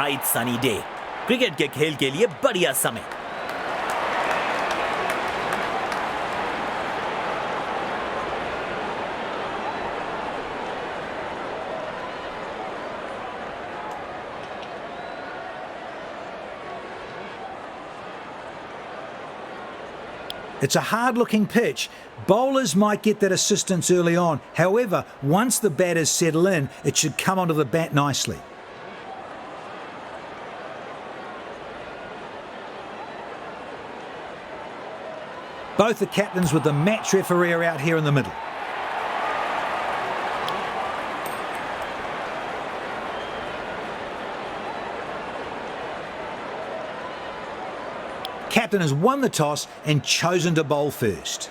bright sunny day. Cricket के खेल के लिए बढ़िया समय. It's a hard-looking pitch. Bowlers might get that assistance early on. However, once the batters settle in, it should come onto the bat nicely. Both the captains with the match referee are out here in the middle. Captain has won the toss and chosen to bowl first.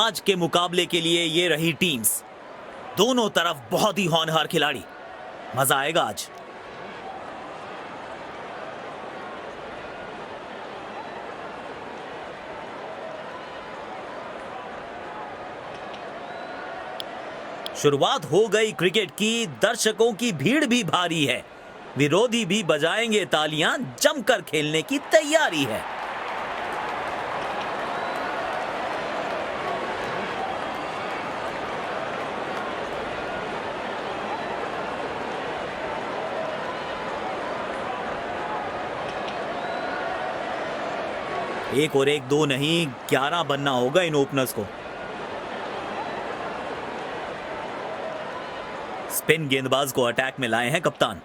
आज के मुकाबले के लिए ये रही teams. दोनों तरफ बहुत ही होनहार खिलाड़ी. मजा आएगा आज. शुरुआत हो गई क्रिकेट की. दर्शकों की भीड़ भी भारी है. विरोधी भी बजाएंगे तालियां. जमकर खेलने की तैयारी है. एक और एक दो नहीं, 11 बनना होगा इन ओपनर्स को. स्पिन गेंदबाज को अटैक में लाए हैं कप्तान.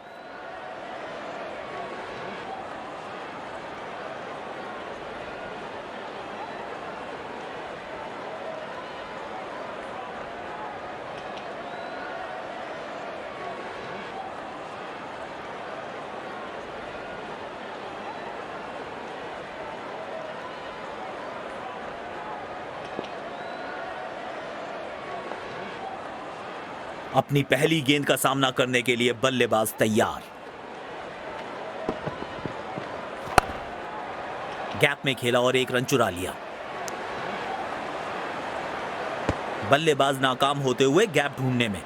अपनी पहली गेंद का सामना करने के लिए बल्लेबाज तैयार. गैप में खेला और एक रन चुरा लिया. बल्लेबाज नाकाम होते हुए गैप ढूंढने में.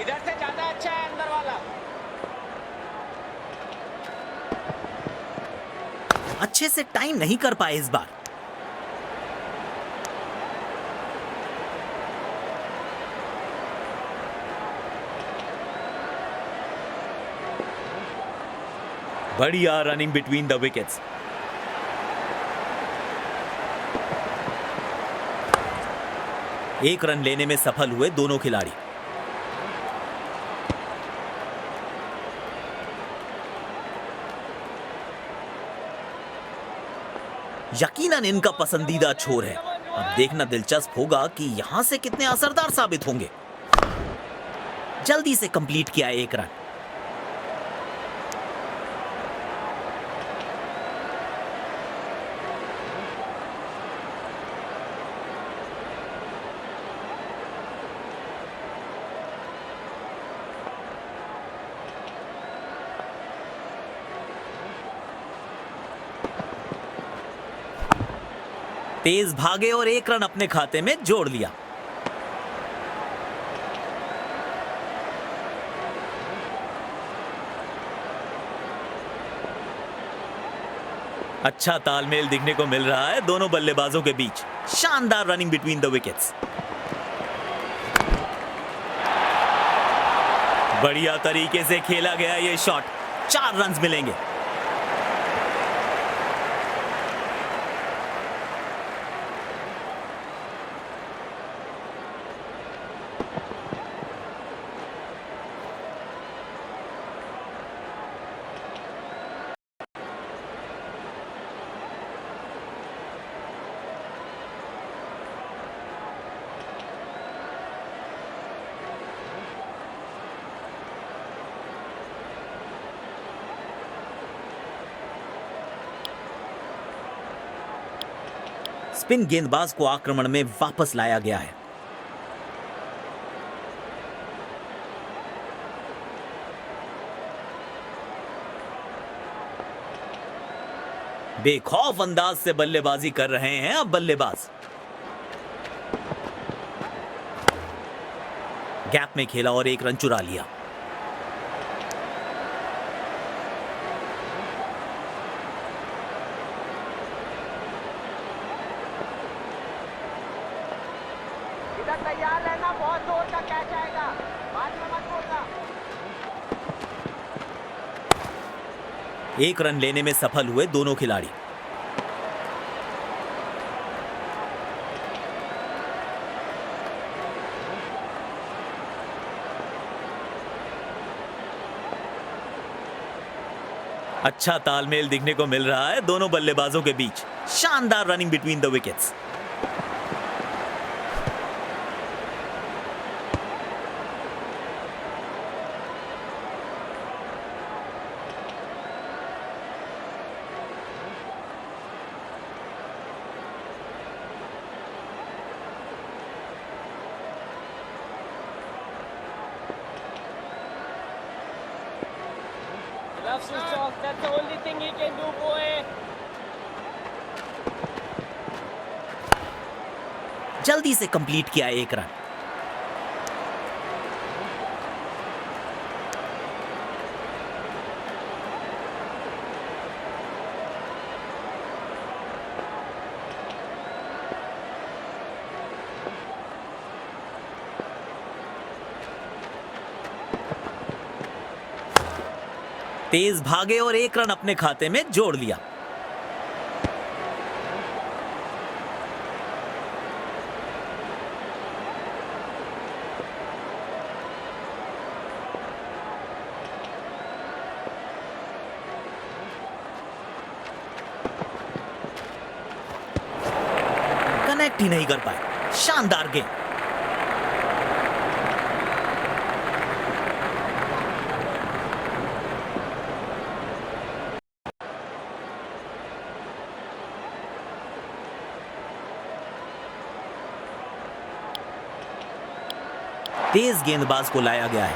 इधर से ज्यादा अच्छा है अंदर वाला. अच्छे से टाइम नहीं कर पाए इस बार. बढ़िया रनिंग बिटवीन द विकेट्स. एक रन लेने में सफल हुए दोनों खिलाड़ी. यकीनन इनका पसंदीदा छोर है. अब देखना दिलचस्प होगा कि यहां से कितने असरदार साबित होंगे. जल्दी से कंप्लीट किया एक रन. तेज भागे और एक रन अपने खाते में जोड़ लिया. अच्छा तालमेल दिखने को मिल रहा है दोनों बल्लेबाजों के बीच. शानदार रनिंग बिटवीन द विकेट्स. बढ़िया तरीके से खेला गया ये शॉट. 4 रन मिलेंगे. स्पिन गेंदबाज को आक्रमण में वापस लाया गया है. बेखौफ अंदाज से बल्लेबाजी कर रहे हैं अब बल्लेबाज। गैप में खेला और एक रन चुरा लिया। इधर तैयार रहना, बहुत जोर का कैच आएगा, बाद में मत बोलना। एक रन लेने में सफल हुए दोनों खिलाड़ी। अच्छा तालमेल दिखने को मिल रहा है दोनों बल्लेबाजों के बीच। शानदार running between the wickets. Love switch off, that's the only thing he can do, boy. जल्दी से कंप्लीट किया एक रन। तेज भागे और एक रन अपने खाते में जोड़ लिया। कनेक्ट ही नहीं कर पाए। शानदार गेम। तेज गेंदबाज को लाया गया है।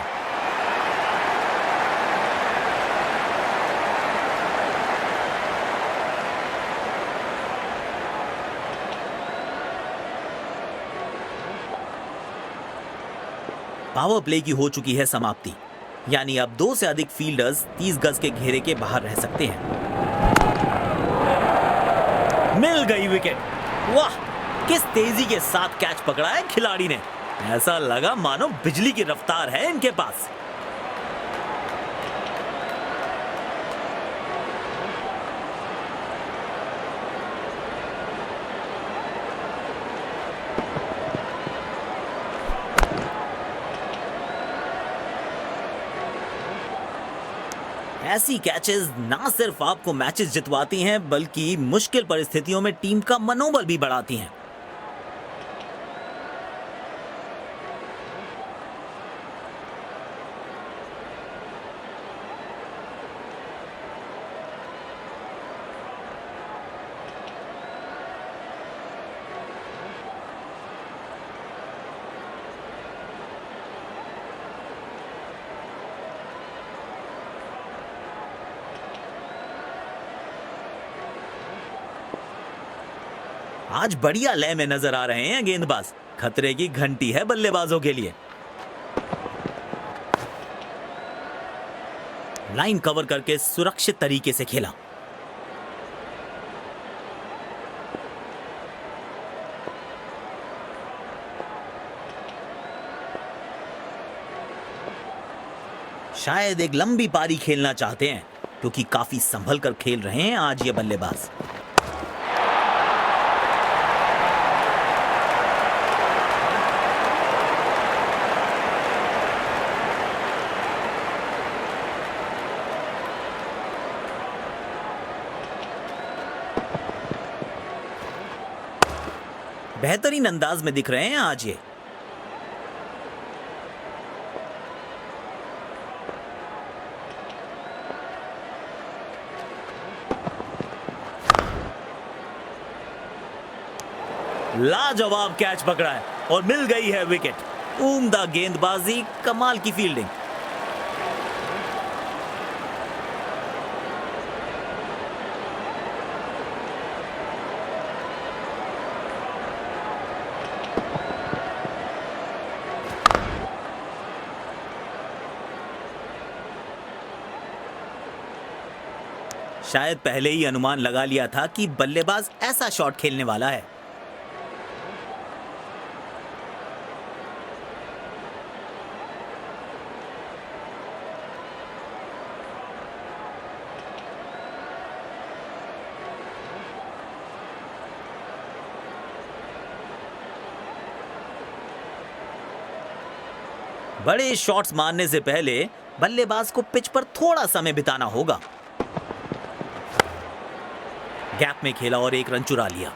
पावर प्ले की हो चुकी है समाप्ति, यानी अब 2 से अधिक फील्डर्स 30 गज के घेरे के बाहर रह सकते हैं। मिल गई विकेट। वाह, किस तेजी के साथ कैच पकड़ा है खिलाड़ी ने। ऐसा लगा मानो बिजली की रफ्तार है इनके पास। ऐसी कैचेस ना सिर्फ आपको मैचेस जितवाती हैं, बल्कि मुश्किल परिस्थितियों में टीम का मनोबल भी बढ़ाती हैं। आज बढ़िया लय में नजर आ रहे हैं गेंदबाज। खतरे की घंटी है बल्लेबाजों के लिए। लाइन कवर करके सुरक्षित तरीके से खेला। शायद एक लंबी पारी खेलना चाहते हैं, क्योंकि काफी संभल कर खेल रहे हैं आज ये बल्लेबाज। बेहतरीन अंदाज में दिख रहे हैं आज ये। लाजवाब कैच पकड़ा है और मिल गई है विकेट। उम्दा गेंदबाजी, कमाल की फील्डिंग। शायद पहले ही अनुमान लगा लिया था कि बल्लेबाज ऐसा शॉट खेलने वाला है। बड़े शॉट्स मारने से पहले बल्लेबाज को पिच पर थोड़ा समय बिताना होगा। गैप में खेला और एक रन चुरा लिया।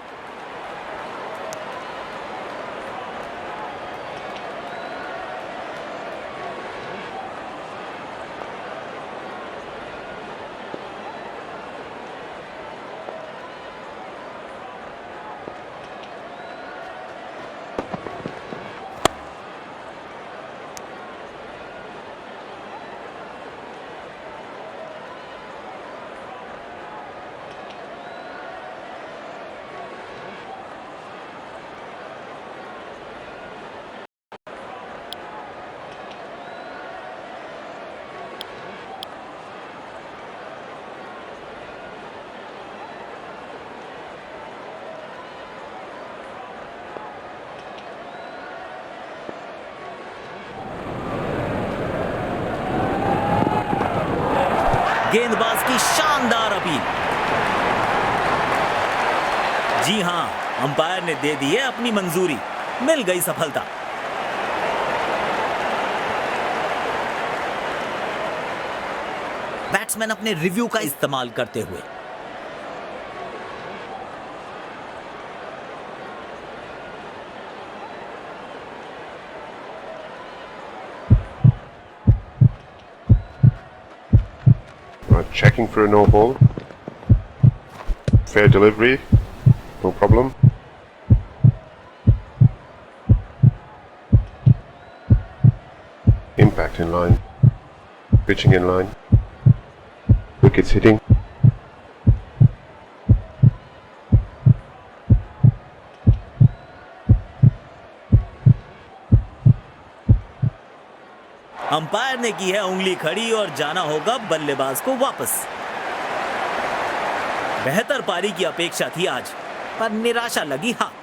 गेंदबाज की शानदार अपील। जी हां, अंपायर ने दे दी है अपनी मंजूरी। मिल गई सफलता। बैट्समैन अपने रिव्यू का इस्तेमाल करते हुए checking for a no ball. Fair delivery, no problem. Impact in line, pitching in line, wickets hitting. Umpire ने की है उंगली खड़ी और जाना होगा बल्लेबाज को वापस। बेहतर पारी की अपेक्षा थी आज, पर निराशा लगी हाथ।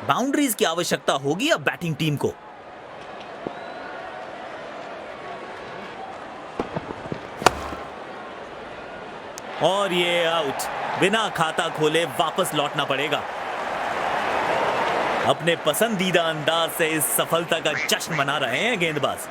बाउंड्रीज की आवश्यकता होगी अब बैटिंग टीम को। और ये आउट। बिना खाता खोले वापस लौटना पड़ेगा। अपने पसंदीदा अंदाज से इस सफलता का जश्न मना रहे हैं गेंदबाज।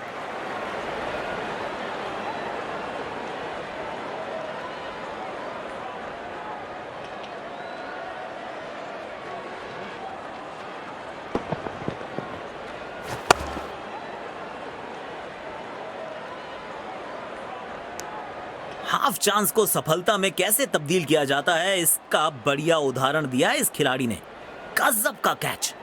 हाफ चांस को सफलता में कैसे तब्दील किया जाता है, इसका बढ़िया उदाहरण दिया है इस खिलाड़ी ने। गजब का कैच।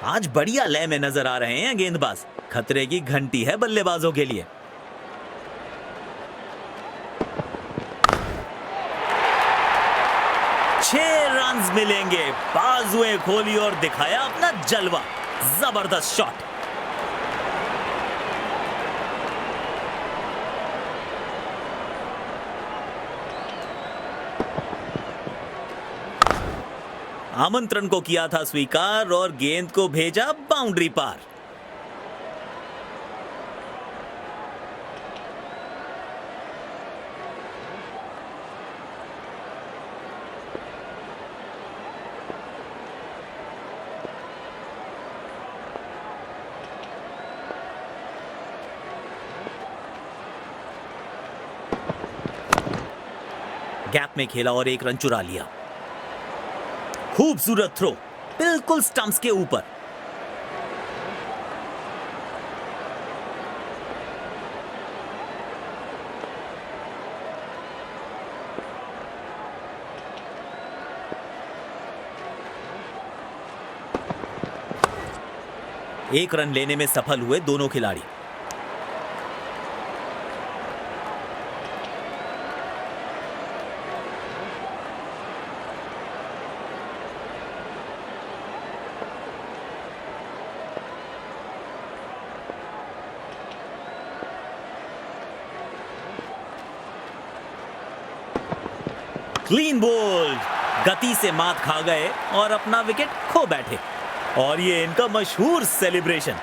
आज बढ़िया लय में नजर आ रहे हैं गेंदबाज। खतरे की घंटी है बल्लेबाजों के लिए। छह रन्स मिलेंगे। बाजुएं खोली और दिखाया अपना जलवा। जबरदस्त शॉट। आमंत्रण को किया था स्वीकार और गेंद को भेजा बाउंड्री पार। गैप में खेला और एक रन चुरा लिया। खूबसूरत थ्रो, बिल्कुल स्टंप्स के ऊपर। एक रन लेने में सफल हुए दोनों खिलाड़ी। क्लीन बोल्ड, गति से मात खा गए और अपना विकेट खो बैठे। और ये इनका मशहूर सेलिब्रेशन।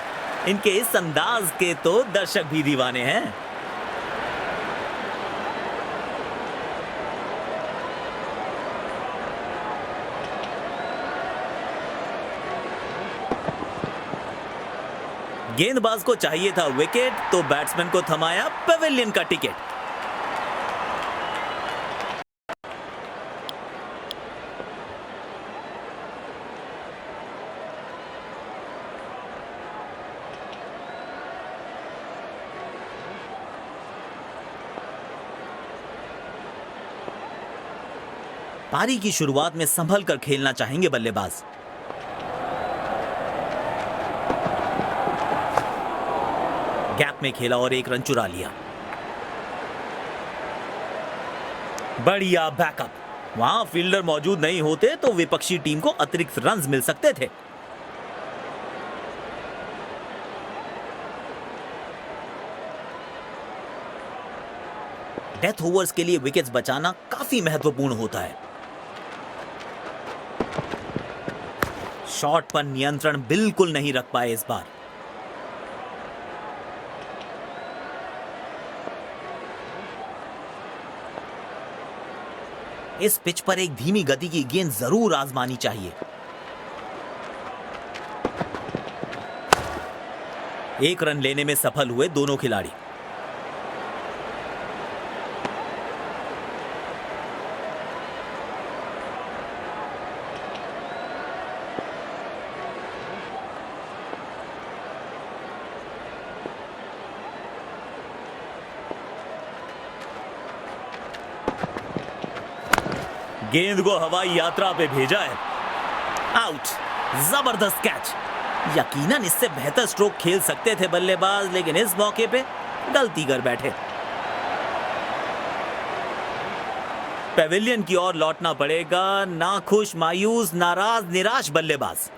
इनके इस अंदाज के तो दर्शक भी दीवाने हैं। गेंदबाज को चाहिए था विकेट, तो बैट्समैन को थमाया पेविलियन का टिकट। पारी की शुरुआत में संभल कर खेलना चाहेंगे बल्लेबाज। गैप में खेला और एक रन चुरा लिया। बढ़िया बैकअप। वहां फील्डर मौजूद नहीं होते तो विपक्षी टीम को अतिरिक्त रन्स मिल सकते थे। डेथ ओवर्स के लिए विकेट्स बचाना काफी महत्वपूर्ण होता है। शॉट पर नियंत्रण बिल्कुल नहीं रख पाए इस बार। इस पिच पर एक धीमी गति की गेंद जरूर आजमानी चाहिए। एक रन लेने में सफल हुए दोनों खिलाड़ी। गेंद को हवाई यात्रा पे भेजा है। आउट। जबरदस्त कैच। यकीनन इससे बेहतर स्ट्रोक खेल सकते थे बल्लेबाज, लेकिन इस मौके पे गलती कर बैठे। पेविलियन की ओर लौटना पड़ेगा। नाखुश, मायूस, नाराज, निराश बल्लेबाज।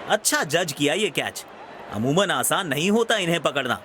अच्छा जज किया ये कैच। अमूमन आसान नहीं होता इन्हें पकड़ना।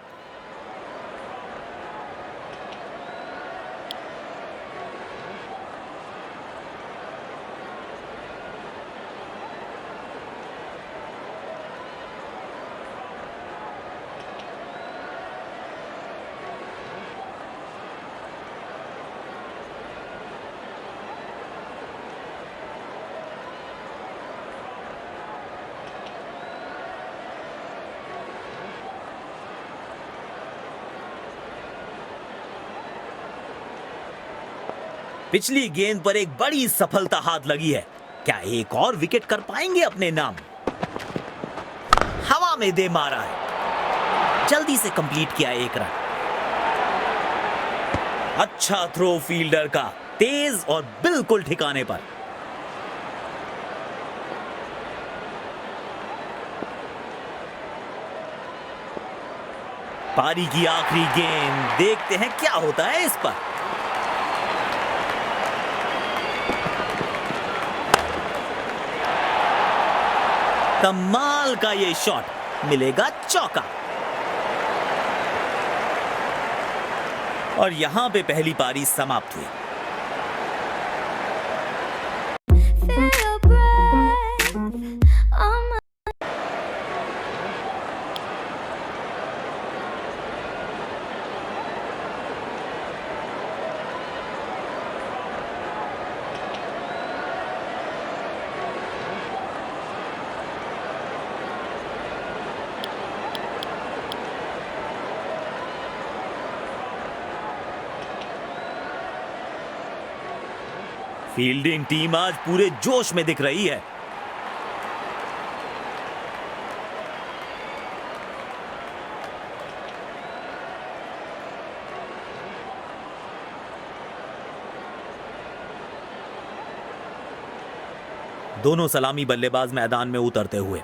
पिछली गेंद पर एक बड़ी सफलता हाथ लगी है। क्या एक और विकेट कर पाएंगे अपने नाम? हवा में दे मारा है। जल्दी से कंप्लीट किया एक रन। अच्छा थ्रो फील्डर का, तेज और बिल्कुल ठिकाने पर। पारी की आखिरी गेंद, देखते हैं क्या होता है इस पर। कमाल का ये शॉट, मिलेगा चौका। और यहां पे पहली पारी समाप्त हुई। Feel your breath on my fielding team आज पूरे जोश में दिख रही है। दोनों सलामी बल्लेबाज मैदान में उतरते हुए।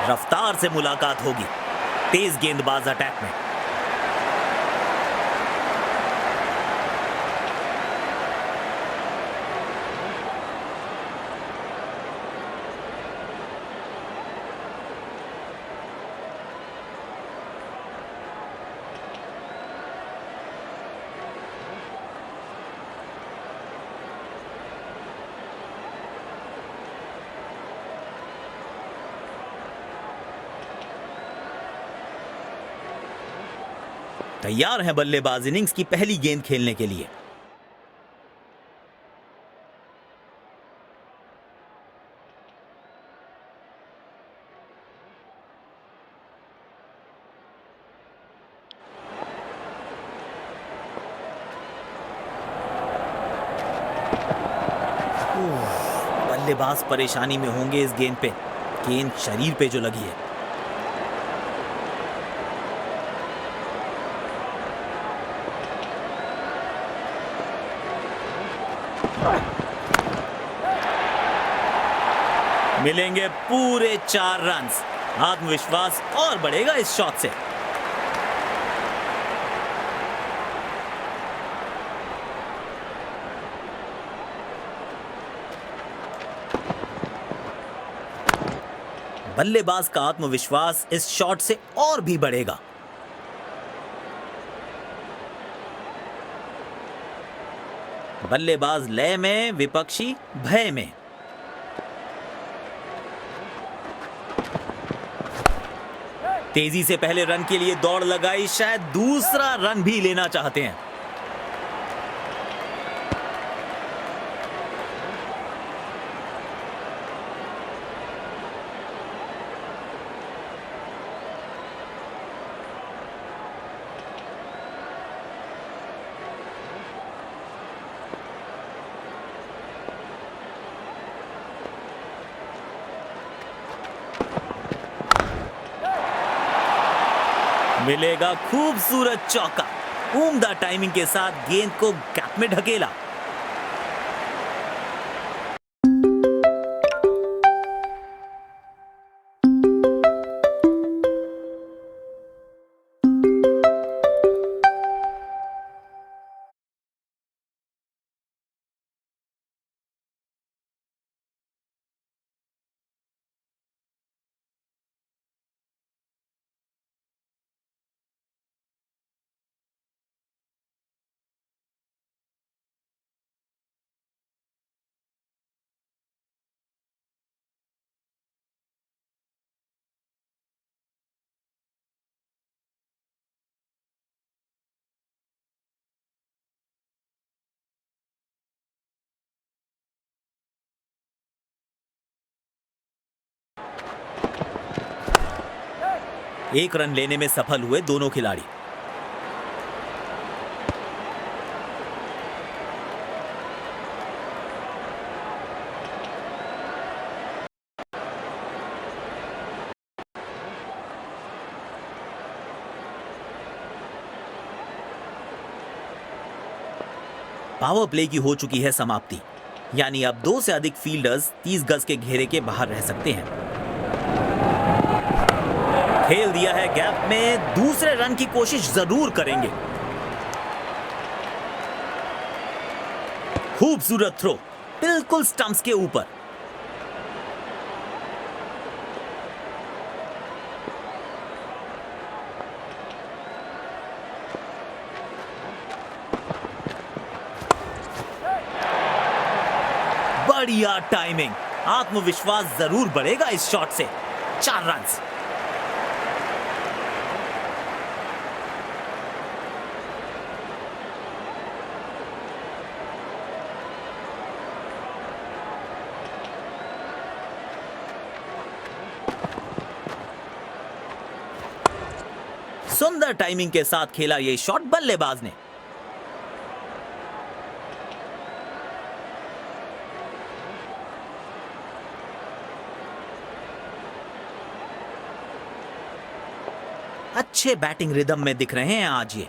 रफ्तार से मुलाकात होगी तेज गेंदबाज अटैक में। तैयार हैं बल्लेबाज इनिंग्स की पहली गेंद खेलने के लिए। बल्लेबाज परेशानी में होंगे इस गेंद पे। गेंद शरीर पे जो लगी है। मिलेंगे पूरे 4 रन्स। आत्मविश्वास और बढ़ेगा इस शॉट से। बल्लेबाज का आत्मविश्वास इस शॉट से और भी बढ़ेगा। बल्लेबाज लय में, विपक्षी भय में। तेजी से पहले रन के लिए दौड़ लगाई, शायद दूसरा रन भी लेना चाहते हैं। मिलेगा खूबसूरत चौका। उम्दा टाइमिंग के साथ गेंद को गैप में ढकेला। एक रन लेने में सफल हुए दोनों खिलाड़ी। पावर प्ले की हो चुकी है समाप्ति, यानी अब 2 से अधिक फील्डर्स 30 गज के घेरे के बाहर रह सकते हैं। खेल दिया है गैप में, दूसरे रन की कोशिश जरूर करेंगे। खूबसूरत थ्रो, बिल्कुल स्टंप्स के ऊपर। बढ़िया टाइमिंग, आत्मविश्वास जरूर बढ़ेगा इस शॉट से। 4 रन। सुंदर टाइमिंग के साथ खेला ये शॉट बल्लेबाज ने। अच्छे बैटिंग रिदम में दिख रहे हैं आज ये।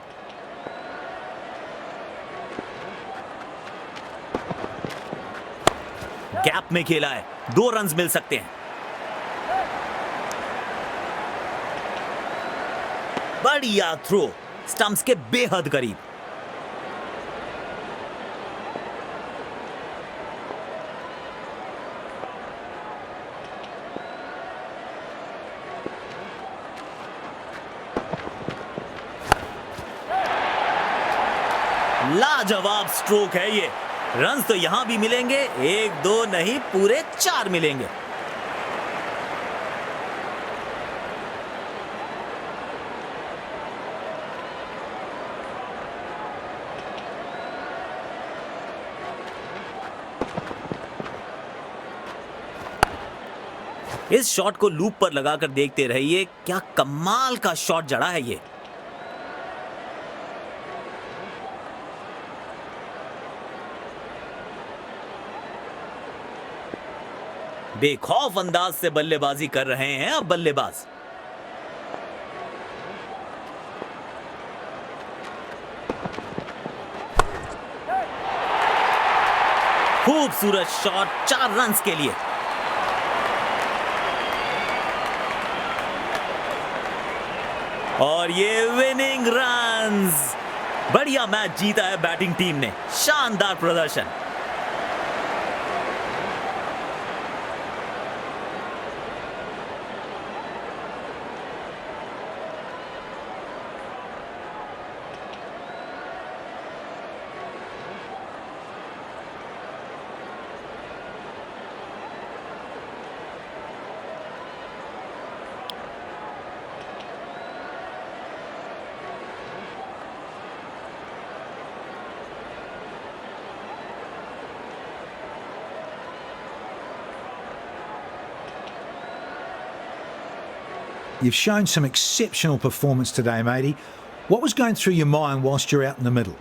गैप में खेला है, 2 रन मिल सकते हैं। बढ़िया थ्रो, स्टंप्स के बेहद करीब। लाजवाब स्ट्रोक है ये। रन्स तो यहां भी मिलेंगे, 1-2 नहीं पूरे 4 मिलेंगे। इस शॉट को लूप पर लगाकर देखते रहिए, क्या कमाल का शॉट जड़ा है ये। बेखौफ अंदाज से बल्लेबाजी कर रहे हैं अब बल्लेबाज। खूबसूरत शॉट, 4 रन्स के लिए। और ये विनिंग रन्स। बढ़िया मैच जीता है बैटिंग टीम ने, शानदार प्रदर्शन। You've shown some exceptional performance today, matey. What was going through your mind whilst you're out in the middle?